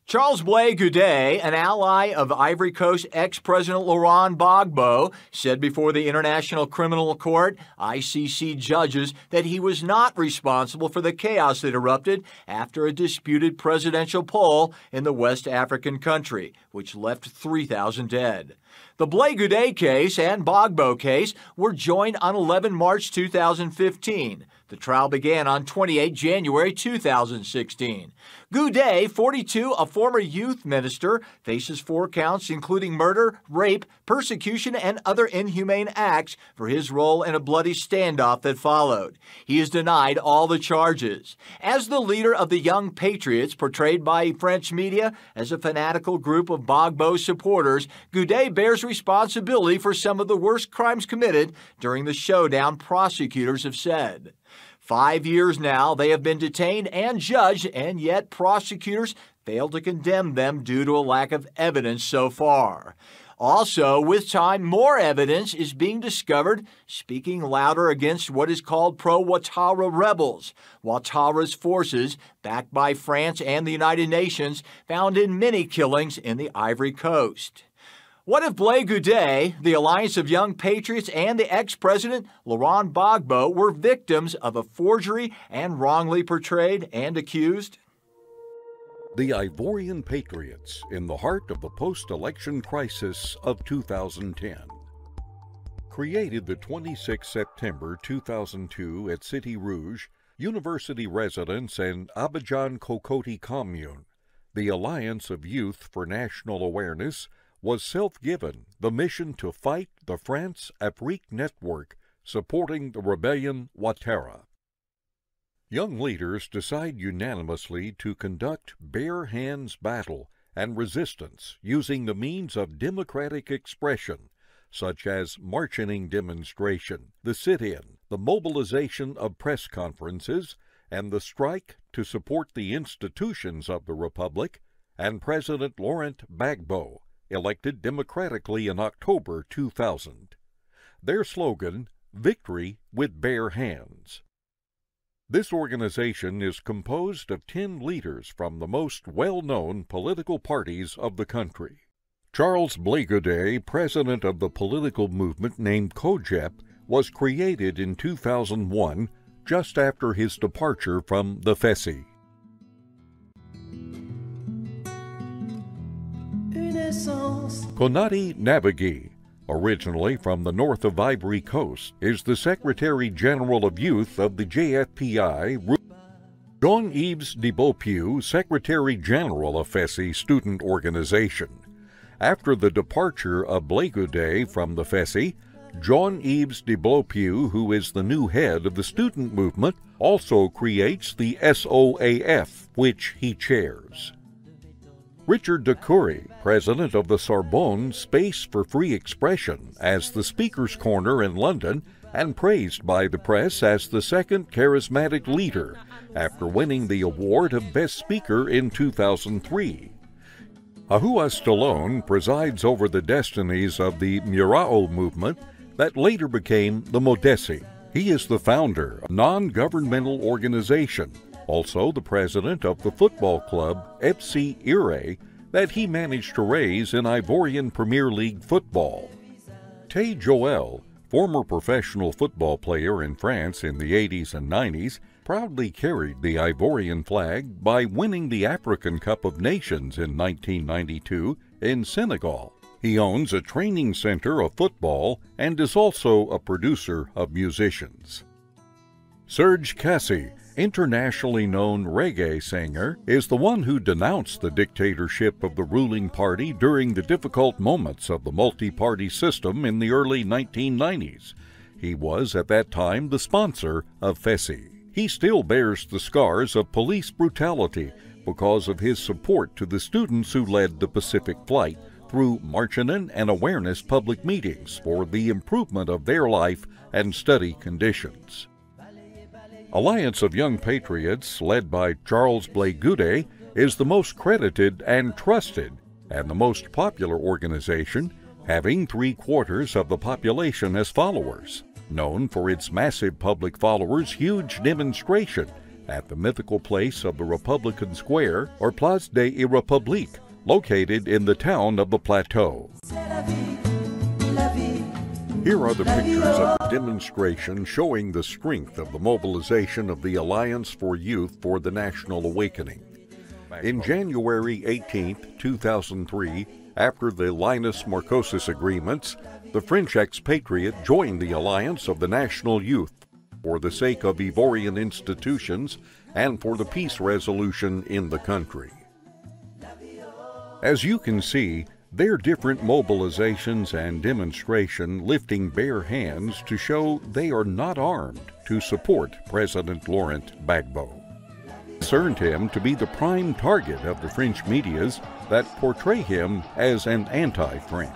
Charles Blé and Gbagbo, an ally of Ivory Coast ex-President Laurent Gbagbo, said before the International Criminal Court, ICC judges, that he was not responsible for the chaos that erupted after a disputed presidential poll in the West African country, which left 3,000 dead. The Blé and Gbagbo case and Gbagbo case were joined on 11 March 2015. The trial began on 28 January 2016. Goudé, 42, a former youth minister, faces 4 counts including murder, rape, persecution, and other inhumane acts for his role in a bloody standoff that followed. He is denied all the charges. As the leader of the Young Patriots, portrayed by French media as a fanatical group of Gbagbo supporters, Goudé bears responsibility for some of the worst crimes committed during the showdown, prosecutors have said. 5 years now, they have been detained and judged, and yet prosecutors failed to condemn them due to a lack of evidence so far. Also, with time, more evidence is being discovered, speaking louder against what is called pro-Ouattara rebels. Ouattara's forces, backed by France and the United Nations, found in many killings in the Ivory Coast. What if Blé and Gbagbo, the Alliance of Young Patriots, and the ex-president Laurent Gbagbo were victims of a forgery and wrongly portrayed and accused? The Ivorian Patriots in the heart of the post-election crisis of 2010. Created the 26 September 2002 at City Rouge, University residence and Abidjan Cocody Commune, the Alliance of Youth for National Awareness was self-given the mission to fight the France-Afrique network supporting the rebellion Ouattara. Young leaders decide unanimously to conduct bare-hands battle and resistance using the means of democratic expression, such as marching demonstration, the sit-in, the mobilization of press conferences, and the strike to support the institutions of the Republic and President Laurent Gbagbo, elected democratically in October 2000. Their slogan, "Victory with Bare Hands." This organization is composed of 10 leaders from the most well-known political parties of the country. Charles Blé and Gbagbo, president of the political movement named COGEP, was created in 2001, just after his departure from the FESI. Konati Nabagi, originally from the north of Ivory Coast, is the Secretary General of Youth of the JFPI. Jean-Yves Debopieux, Secretary General of FESI Student Organization. After the departure of Blé and Gbagbo from the FESI, Jean-Yves Debopieux, who is the new head of the student movement, also creates the SOAF, which he chairs. Richard Decury, president of the Sorbonne Space for Free Expression, as the Speaker's Corner in London, and praised by the press as the second charismatic leader, after winning the award of Best Speaker in 2003. Ahua Stallone presides over the destinies of the Murao movement that later became the Modesi. He is the founder of a non-governmental organization, also the president of the football club FC IVOIRE that he managed to raise in Ivorian Premier League football. Tay Joel, former professional football player in France in the 80s and 90s, proudly carried the Ivorian flag by winning the African Cup of Nations in 1992 in Senegal. He owns a training center of football and is also a producer of musicians. Serge Cassie, internationally known reggae singer, is the one who denounced the dictatorship of the ruling party during the difficult moments of the multi-party system in the early 1990s. He was at that time the sponsor of FESI. He still bears the scars of police brutality because of his support to the students who led the Pacific Flight through marching and awareness public meetings for the improvement of their life and study conditions. Alliance of Young Patriots, led by Charles Blé and Gbagbo, is the most credited and trusted and the most popular organization, having 3/4 of the population as followers. Known for its massive public followers, huge demonstration, at the mythical place of the Republican Square, or Place de la République, located in the town of the Plateau. Here are the pictures of the demonstration showing the strength of the mobilization of the Alliance for Youth for the National Awakening. In January 18, 2003, after the Linus Marcosis agreements, the French expatriate joined the Alliance of the National Youth for the sake of Ivorian institutions and for the peace resolution in the country. As you can see, their different mobilizations and demonstration lifting bare hands to show they are not armed to support President Laurent Gbagbo. This earned him to be the prime target of the French medias that portray him as an anti-French.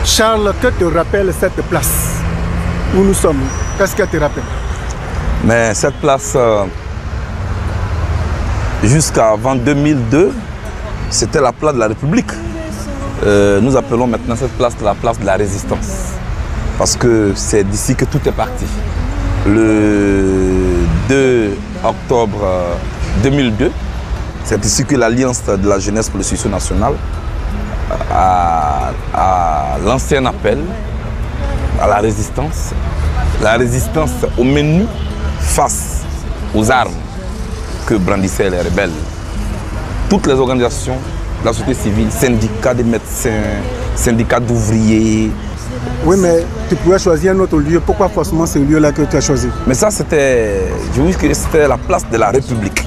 Charles, que te rappelle cette place où nous sommes? Qu'est-ce que te rappelle? Mais cette place, jusqu'avant 2002, c'était la place de la République. Nous appelons maintenant cette place la place de la résistance. Parce que c'est d'ici que tout est parti. Le 2 octobre 2002, c'est ici que l'Alliance de la jeunesse pour le succès national à l'ancien appel à la résistance au menu face aux armes que brandissaient les rebelles. Toutes les organisations de la société civile, syndicats des médecins, syndicats d'ouvriers. Oui, mais tu pouvais choisir un autre lieu. Pourquoi forcément ce lieu-là que tu as choisi? Mais ça, c'était, je vous dis que c'était la place de la République.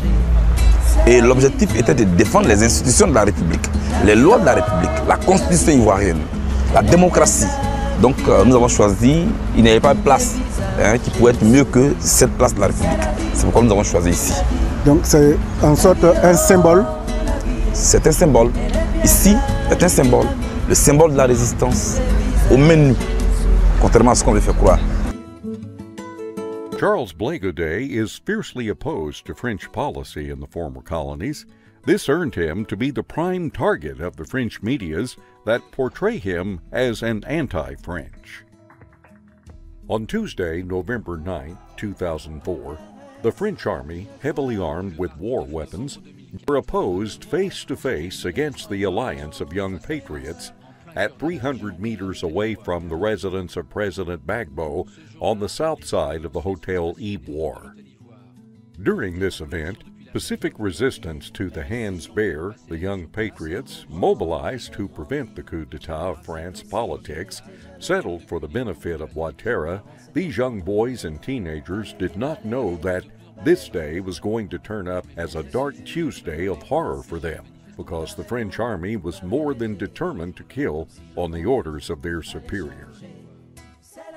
Et l'objectif était de défendre les institutions de la République, les lois de la République, la constitution ivoirienne, la démocratie. Donc nous avons choisi, il n'y avait pas de place qui pouvait être mieux que cette place de la République. C'est pourquoi nous avons choisi ici. Donc c'est en sorte un symbole? C'est un symbole. Ici est un symbole, le symbole de la résistance au menu, contrairement à ce qu'on veut faire croire. Charles Blé is fiercely opposed to French policy in the former colonies. This earned him to be the prime target of the French medias that portray him as an anti-French. On Tuesday, November 9, 2004, the French army, heavily armed with war weapons, were opposed face-to-face against the alliance of young patriots at 300 meters away from the residence of President Gbagbo on the south side of the Hotel IVOIRE. During this event, Pacific resistance to the Hands Bare, the young patriots, mobilized to prevent the coup d'etat of France politics, settled for the benefit of Ouattara. These young boys and teenagers did not know that this day was going to turn up as a dark Tuesday of horror for them, because the French army was more than determined to kill on the orders of their superior.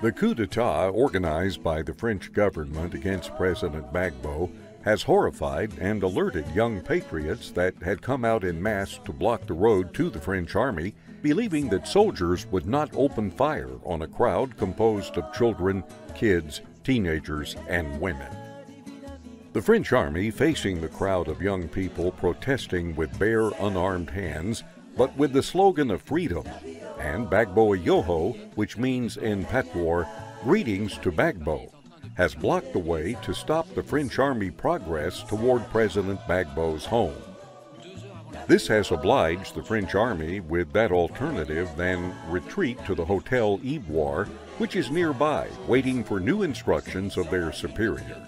The coup d'etat organized by the French government against President Gbagbo has horrified and alerted young patriots that had come out en masse to block the road to the French army, believing that soldiers would not open fire on a crowd composed of children, kids, teenagers, and women. The French army, facing the crowd of young people protesting with bare, unarmed hands, but with the slogan of freedom, and Gbagbo Yoho, which means in patois, greetings to Gbagbo, has blocked the way to stop the French army progress toward President Gbagbo's home. This has obliged the French army with that alternative than retreat to the Hotel Ivoire, which is nearby, waiting for new instructions of their superior.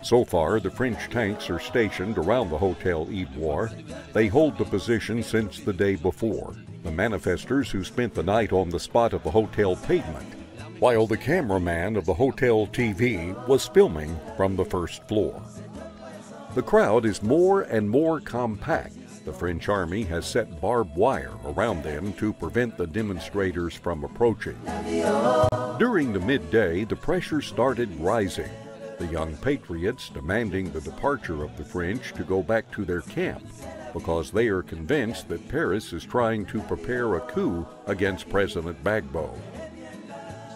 So far, the French tanks are stationed around the Hotel Ivoire. They hold the position since the day before, the manifestors who spent the night on the spot of the hotel pavement, while the cameraman of the hotel TV was filming from the first floor. The crowd is more and more compact. The French army has set barbed wire around them to prevent the demonstrators from approaching. During the midday, the pressure started rising, the young patriots demanding the departure of the French to go back to their camp, because they are convinced that Paris is trying to prepare a coup against President Gbagbo.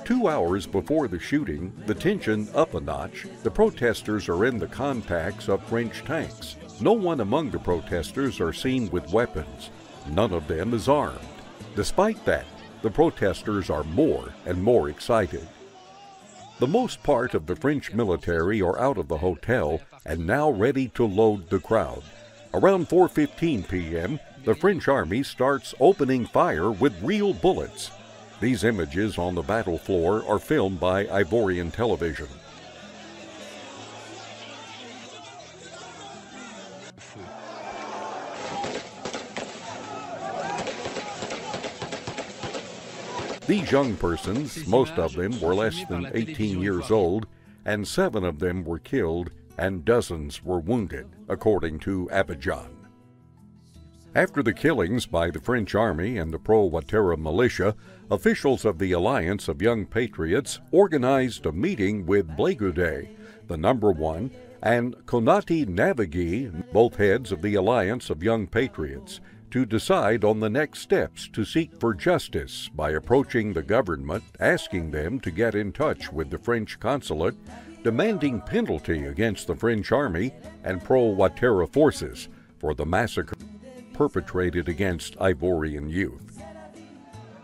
2 hours before the shooting, the tension up a notch. The protesters are in the contacts of French tanks. No one among the protesters are seen with weapons. None of them is armed. Despite that, the protesters are more and more excited. The most part of the French military are out of the hotel and now ready to load the crowd. Around 4:15 p.m., the French army starts opening fire with real bullets. These images on the battle floor are filmed by Ivorian television. These young persons, most of them were less than 18 years old, and 7 of them were killed and dozens were wounded, according to Abidjan. After the killings by the French army and the pro-Ouattara militia, officials of the Alliance of Young Patriots organized a meeting with Blé Goudé, the #1, and Konati Navigui, both heads of the Alliance of Young Patriots, to decide on the next steps to seek for justice by approaching the government, asking them to get in touch with the French consulate, demanding penalty against the French army and pro-Ouattara forces for the massacre perpetrated against Ivorian youth.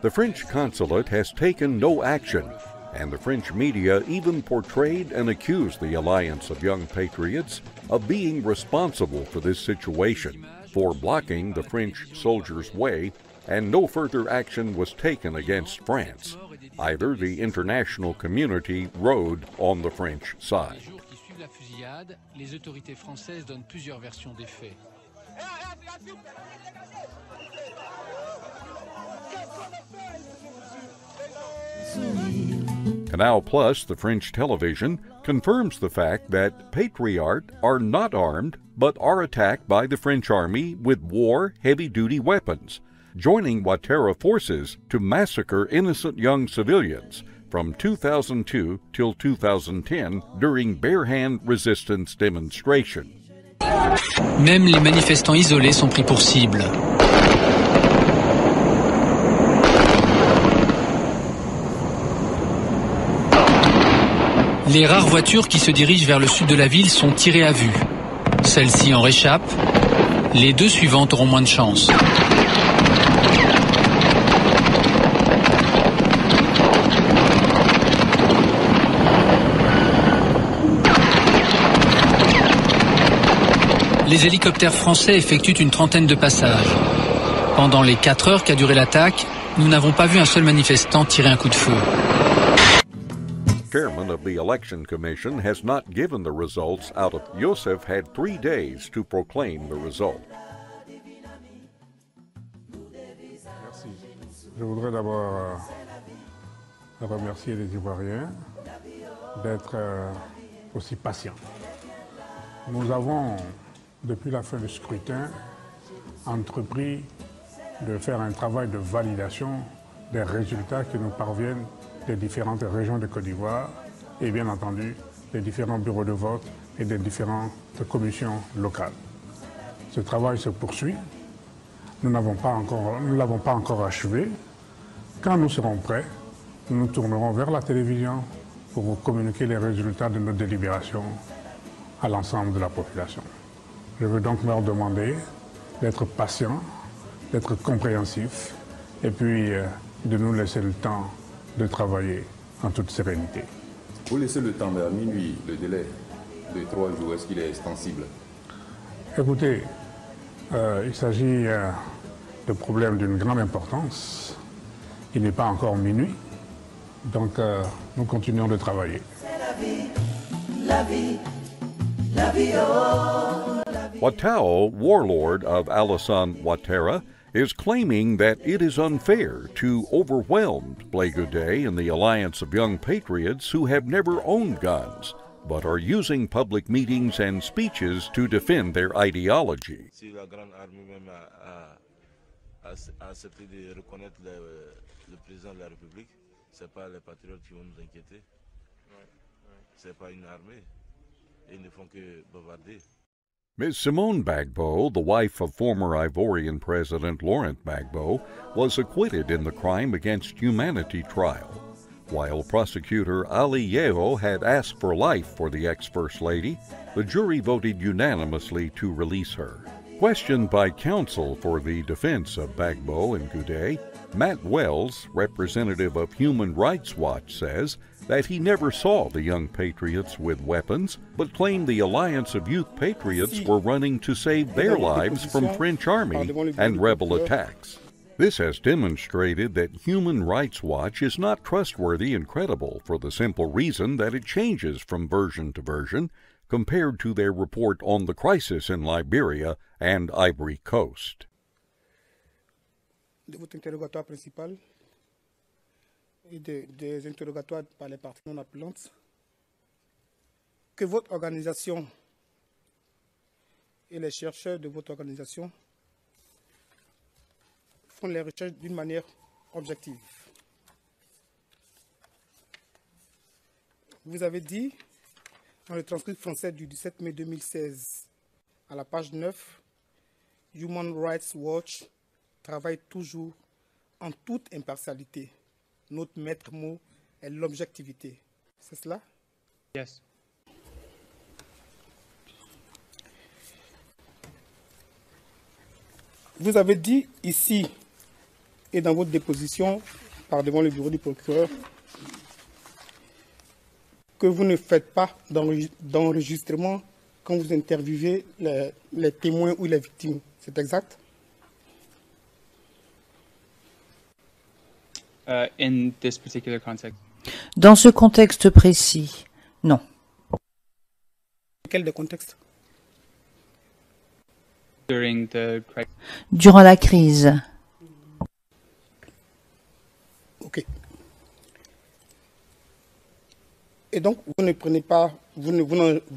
The French consulate has taken no action, and the French media even portrayed and accused the Alliance of Young Patriots of being responsible for this situation, for blocking the French soldiers' way, and no further action was taken against France. Either the international community rode on the French side. Canal Plus, the French television, confirms the fact that patriots are not armed but are attacked by the French army with war heavy-duty weapons, joining Ouattara forces to massacre innocent young civilians from 2002 till 2010 during bare-hand resistance demonstrations. Même les manifestants isolés sont pris pour cible. Les rares voitures qui se dirigent vers le sud de la ville sont tirées à vue. Celle-ci en réchappe. Les 2 suivantes auront moins de chance. Les hélicoptères français effectuent une trentaine de passages. Pendant les 4 heures qu'a duré l'attaque, nous n'avons pas vu un seul manifestant tirer un coup de feu. Chairman of the Election Commission has not given the results out of. Youssef had 3 days to proclaim the result. Merci. Je voudrais d'abord remercier les Ivoiriens d'être aussi patients. Nous avons, depuis la fin du scrutin, entrepris de faire un travail de validation des résultats qui nous parviennent des différentes régions de Côte d'Ivoire et bien entendu des différents bureaux de vote et des différentes commissions locales. Ce travail se poursuit. Nous ne l'avons pas encore achevé. Quand nous serons prêts, nous nous tournerons vers la télévision pour vous communiquer les résultats de nos délibérations à l'ensemble de la population. Je veux donc leur demander d'être patients, d'être compréhensifs et puis de nous laisser le temps de travailler en toute sérénité. Vous laissez le temps vers minuit, le délai de 3 jours, est-ce qu'il est extensible? Écoutez, il s'agit de problèmes d'une grande importance. Il n'est pas encore minuit, donc nous continuons de travailler. Ouattara, warlord of Alassane Ouattara, is claiming that it is unfair to overwhelm Blé Goudé and the Alliance of Young Patriots who have never owned guns, but are using public meetings and speeches to defend their ideology. Si la grande armée même a accepté de reconnaître le président de la République, ce n'est pas les patriotes qui vont nous inquiéter. Ce n'est pas une armée. Et ils ne font que bavarder. Ms. Simone Gbagbo, the wife of former Ivorian President Laurent Gbagbo, was acquitted in the crime against humanity trial. While prosecutor Ali Yeho had asked for life for the ex-First Lady, the jury voted unanimously to release her. Questioned by counsel for the defense of Gbagbo and Goudé, Matt Wells, representative of Human Rights Watch, says that he never saw the young patriots with weapons, but claimed the Alliance of Youth Patriots were running to save their lives from French army and rebel attacks. This has demonstrated that Human Rights Watch is not trustworthy and credible for the simple reason that it changes from version to version compared to their report on the crisis in Liberia and Ivory Coast. De votre interrogatoire principal et des interrogatoires par les parties non appelantes, que votre organisation et les chercheurs de votre organisation font les recherches d'une manière objective. Vous avez dit, dans le transcript français du 17 mai 2016, à la page 9, Human Rights Watch travaille toujours en toute impartialité. Notre maître mot est l'objectivité. C'est cela? Yes. Vous avez dit ici et dans votre déposition par devant le bureau du procureur que vous ne faites pas d'enregistrement quand vous interviewez les témoins ou les victimes. C'est exact? In this particular context. Dans ce contexte précis, non. Quel des contextes? Durant la crise. Ok. Et donc, vous ne prenez pas, vous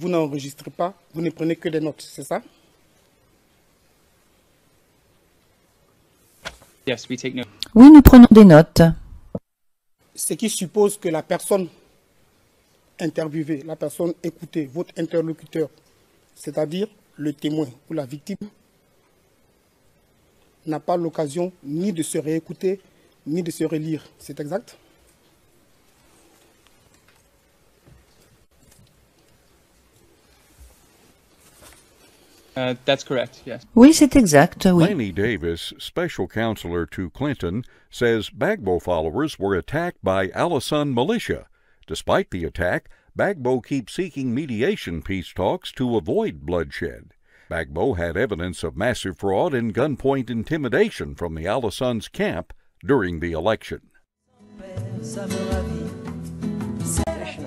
n'enregistrez pas, vous ne prenez que des notes, c'est ça? Yes, we take notes. Oui, nous prenons des notes. Ce qui suppose que la personne interviewée, la personne écoutée, votre interlocuteur, c'est-à-dire le témoin ou la victime, n'a pas l'occasion ni de se réécouter, ni de se relire. C'est exact? That's correct, yes. Oui, c'est exact, oui. Lanny Davis, special counselor to Clinton, says Gbagbo followers were attacked by Alassane militia. Despite the attack, Gbagbo keeps seeking mediation peace talks to avoid bloodshed. Gbagbo had evidence of massive fraud and gunpoint intimidation from the Alassane's camp during the election.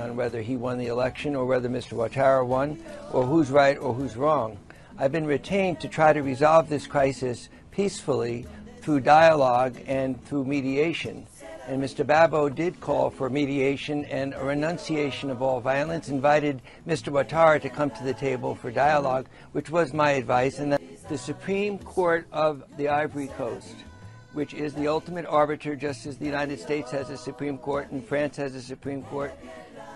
On whether he won the election or whether Mr. Ouattara won, or who's right or who's wrong. I've been retained to try to resolve this crisis peacefully through dialogue and through mediation. And Mr. Gbagbo did call for mediation and a renunciation of all violence, invited Mr. Ouattara to come to the table for dialogue, which was my advice. And the Supreme Court of the Ivory Coast, which is the ultimate arbiter, just as the United States has a Supreme Court and France has a Supreme Court,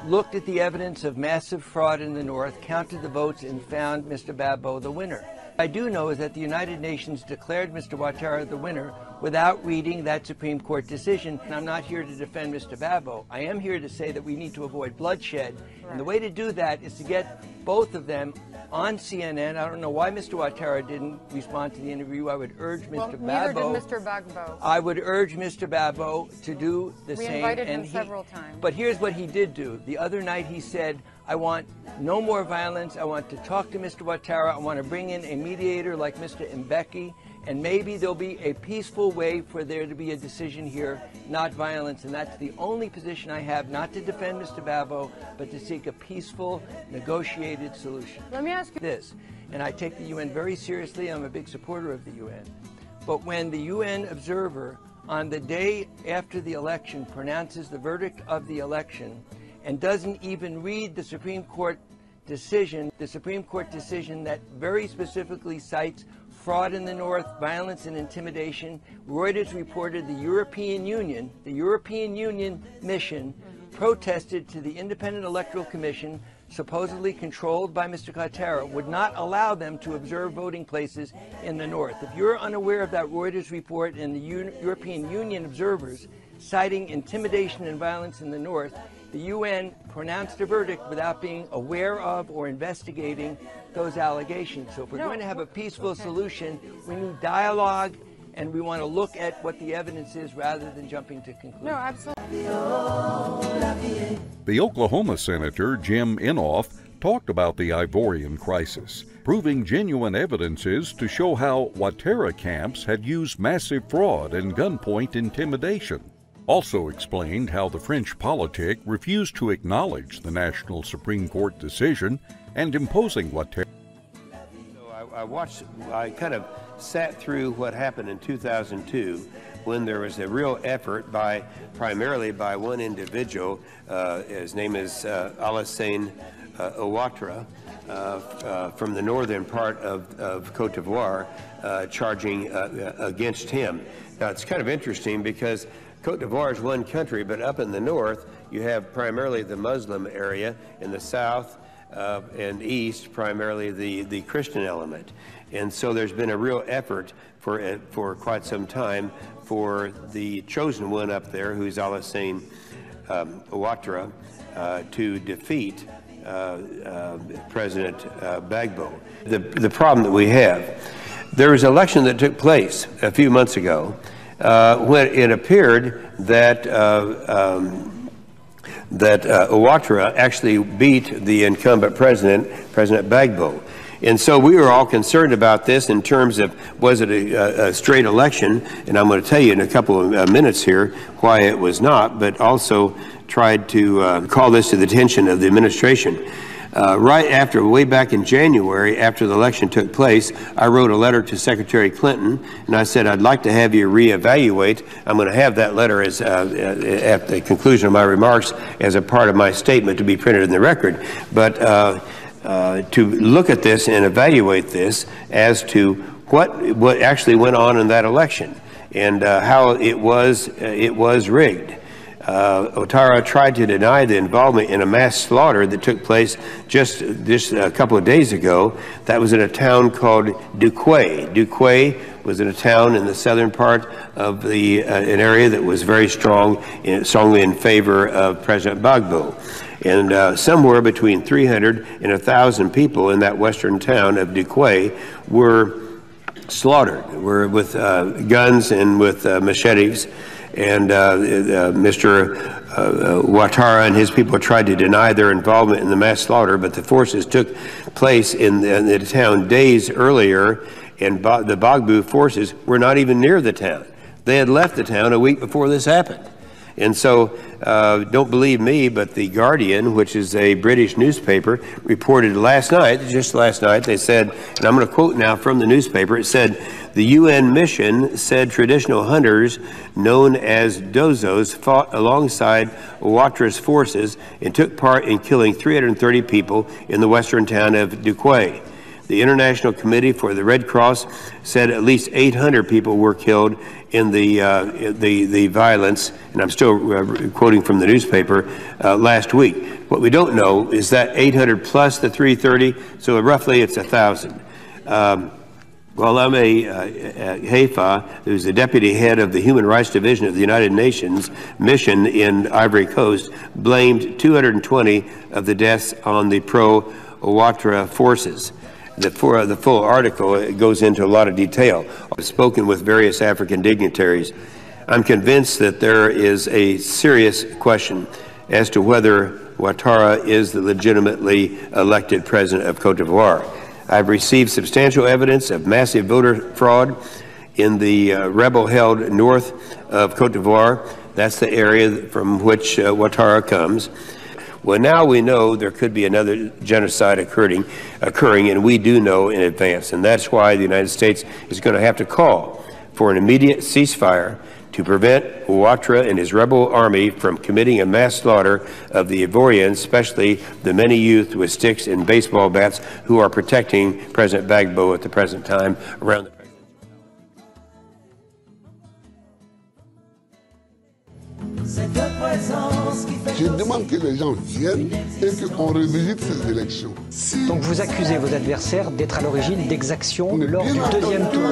looked at the evidence of massive fraud in the North, counted the votes, and found Mr. Gbagbo the winner. I do know is that the United Nations declared Mr. Ouattara the winner without reading that Supreme Court decision. And I'm not here to defend Mr. Gbagbo. I am here to say that we need to avoid bloodshed. And the way to do that is to get both of them on CNN. I don't know why Mr. Ouattara didn't respond to the interview. I would urge Mr. Gbagbo. Neither did Mr. Gbagbo. I would urge Mr. Gbagbo to do the same. We invited him several times. But here's what he did do. The other night he said, I want no more violence. I want to talk to Mr. Ouattara. I want to bring in a mediator like Mr. Mbeki, and maybe there'll be a peaceful way for there to be a decision here, not violence. And that's the only position I have, not to defend Mr. Gbagbo, but to seek a peaceful, negotiated solution. Let me ask you this, and I take the UN very seriously. I'm a big supporter of the UN. But when the UN observer on the day after the election pronounces the verdict of the election and doesn't even read the Supreme Court decision that very specifically cites fraud in the North, violence and intimidation. Reuters reported the European Union mission protested to the Independent Electoral Commission, supposedly controlled by Mr. Ouattara, would not allow them to observe voting places in the north. If you're unaware of that Reuters report and the European Union observers citing intimidation and violence in the north, the UN pronounced a verdict without being aware of or investigating those allegations. So if we're going to have a peaceful solution, we need dialogue, and we want to look at what the evidence is rather than jumping to conclusions. No, absolutely. The Oklahoma Senator Jim Inhofe talked about the Ivorian crisis, proving genuine evidences to show how Ouattara camps had used massive fraud and gunpoint intimidation. Also explained how the French politic refused to acknowledge the National Supreme Court decision and imposing Ouattara. I kind of sat through what happened in 2002 when there was a real effort primarily by one individual, his name is Alassane Ouattara, from the northern part of Cote d'Ivoire, charging against him. Now it's kind of interesting because Cote d'Ivoire is one country, but up in the north you have primarily the Muslim area, in the south and east primarily the Christian element. And so there's been a real effort for quite some time for the chosen one up there, who's Alassane Ouattara, to defeat President Gbagbo. The problem that we have, there was an election that took place a few months ago when it appeared that Ouattara actually beat the incumbent President Gbagbo. And so we were all concerned about this in terms of, was it a straight election? And I'm going to tell you in a couple of minutes here why it was not, but also tried to call this to the attention of the administration. Right after, way back in January, after the election took place, I wrote a letter to Secretary Clinton, and I said, I'd like to have you reevaluate. I'm going to have that letter as, at the conclusion of my remarks as a part of my statement to be printed in the record. But to look at this and evaluate this as to what actually went on in that election and how it was rigged. Ouattara tried to deny the involvement in a mass slaughter that took place just a couple of days ago. That was in a town called Duquay. Duquay was in a town in the southern part of an area that was very strongly in favor of President Gbagbo. And somewhere between 300 and 1,000 people in that western town of Duquay were slaughtered, were with guns and with machetes. And Mr. Ouattara and his people tried to deny their involvement in the mass slaughter, but the forces took place in the town days earlier, and the Gbagbo forces were not even near the town. They had left the town a week before this happened. And so, don't believe me, but The Guardian, which is a British newspaper, reported last night, just last night, they said, and I'm going to quote now from the newspaper, it said, the UN mission said traditional hunters known as Dozos fought alongside Ouattara's forces and took part in killing 330 people in the western town of Duquay. The International Committee for the Red Cross said at least 800 people were killed in the violence, and I'm still quoting from the newspaper, last week. What we don't know is that 800 plus the 330, so roughly it's 1,000. Guillaume Heifa, who's the deputy head of the Human Rights Division of the United Nations mission in Ivory Coast, blamed 220 of the deaths on the pro-Ouattara forces. The full article goes into a lot of detail. I've spoken with various African dignitaries. I'm convinced that there is a serious question as to whether Ouattara is the legitimately elected president of Cote d'Ivoire. I've received substantial evidence of massive voter fraud in the rebel-held north of Cote d'Ivoire. That's the area from which Ouattara comes. Well, now we know there could be another genocide occurring, and we do know in advance. And that's why the United States is going to have to call for an immediate ceasefire to prevent Ouattara and his rebel army from committing a mass slaughter of the Ivorians, especially the many youth with sticks and baseball bats who are protecting President Gbagbo at the present time around the president. Je demande que les gens viennent et qu'on revisite ces élections. Donc vous accusez vos adversaires d'être à l'origine d'exactions lors du deuxième tour.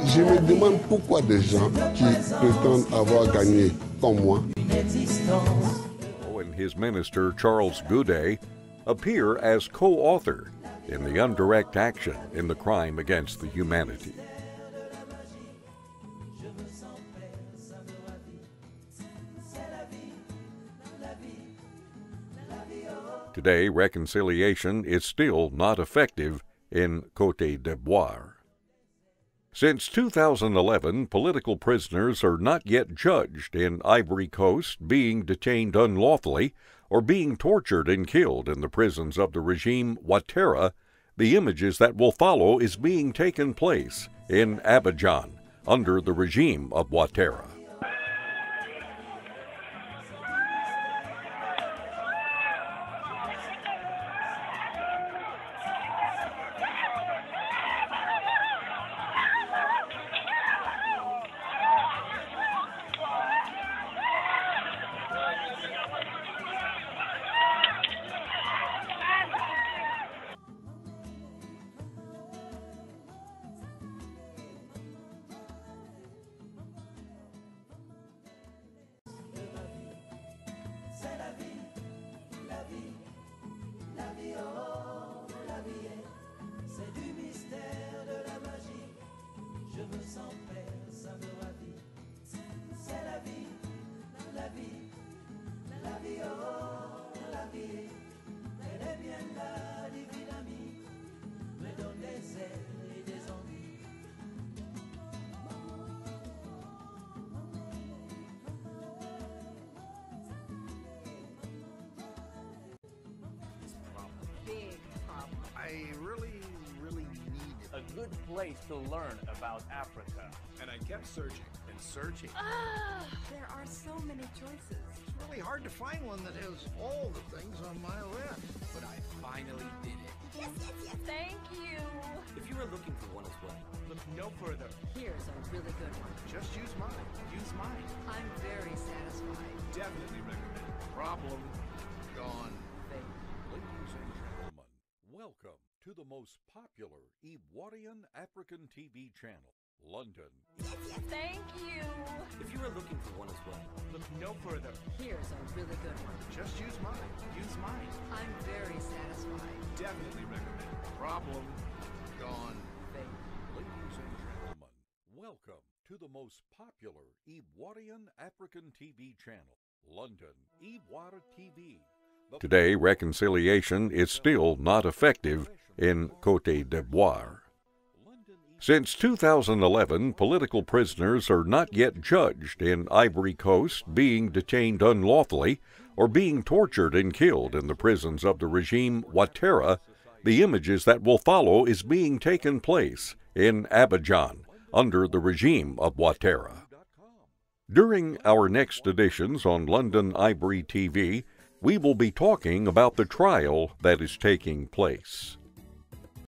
Je me demande pourquoi des gens qui prétendent avoir gagné comme moi. And his minister, Charles Goudé, appear as co-author in the indirect action in the crime against the humanity. Today, reconciliation is still not effective in Côte d'Ivoire. Since 2011, political prisoners are not yet judged in Ivory Coast, being detained unlawfully or being tortured and killed in the prisons of the regime Ouattara. The images that will follow is being taken place in Abidjan under the regime of Ouattara. I really need a good place to learn about Africa. And I kept searching and searching. There are so many choices. It's really hard to find one that has all the things on my list. But I finally did it. Yes, yes, yes. Thank you. If you are looking for one as well, look no further. Here's a really good one. Just use mine. Use mine. I'm very satisfied. Definitely recommend. Problem gone. Ladies and gentlemen, welcome to the most popular Ivorian African TV channel, London. Yes, yes. Thank you. If you are looking for one as well, look no further. Here's a really good one. Just use mine. Use mine. I'm very satisfied. Definitely recommend. Problem gone. Ladies and gentlemen, welcome to the most popular Ivorian African TV channel, London, IVOIRE TV. Today, reconciliation is still not effective in Côte d'Ivoire. Since 2011, political prisoners are not yet judged in Ivory Coast, being detained unlawfully or being tortured and killed in the prisons of the regime Ouattara. The images that will follow is being taken place in Abidjan under the regime of Ouattara. During our next editions on London IVOIRE TV, we will be talking about the trial that is taking place.